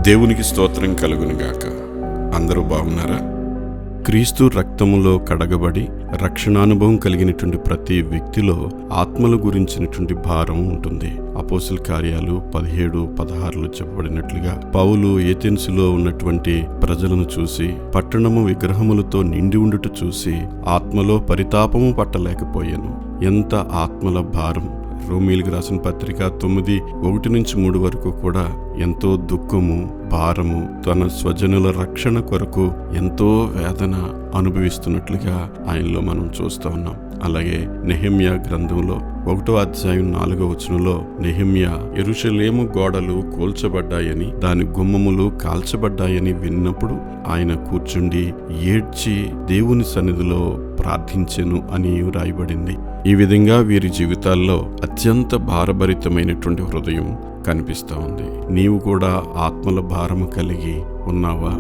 దేవునికి స్తోత్రం కలుగునుగాక. అందరూ బాగున్నారా? క్రీస్తు రక్తములో కడగబడి రక్షణానుభవం కలిగినటువంటి ప్రతి వ్యక్తిలో ఆత్మల గురించినటువంటి భారం ఉంటుంది. అపోస్తల కార్యాలు 17:16 చెప్పబడినట్లుగా పౌలు ఏథెన్సులో ఉన్నటువంటి ప్రజలను చూసి పట్టణము విగ్రహములతో నిండి ఉండుట చూసి ఆత్మలో పరితాపము పట్టలేకపోయాను. ఎంత ఆత్మల భారం! రోమీయులకు రాసిన పత్రిక 9:1-3 వరకు కూడా ఎంతో దుఃఖము, భారము, తన స్వజనుల రక్షణ కొరకు ఎంతో వేదన అనుభవిస్తున్నట్లుగా ఆయనలో మనం చూస్తూ ఉన్నాం. అలాగే నెహెమ్యా గ్రంథంలో 1వ అధ్యాయం 4వ వచనంలో నెహెమ్యా యెరూషలేము గోడలు కూల్చబడ్డాయని, దాని గుమ్మములు కాల్చబడ్డాయని విన్నప్పుడు ఆయన కూర్చుండి ఏడ్చి దేవుని సన్నిధిలో ప్రార్థించెను అని రాయబడింది. ఈ విధంగా వీరి జీవితాల్లో అత్యంత భారభరితమైనటువంటి హృదయం కనిపిస్తూ ఉంది. నీవు కూడా ఆత్మల భారము కలిగి ఉన్నావా?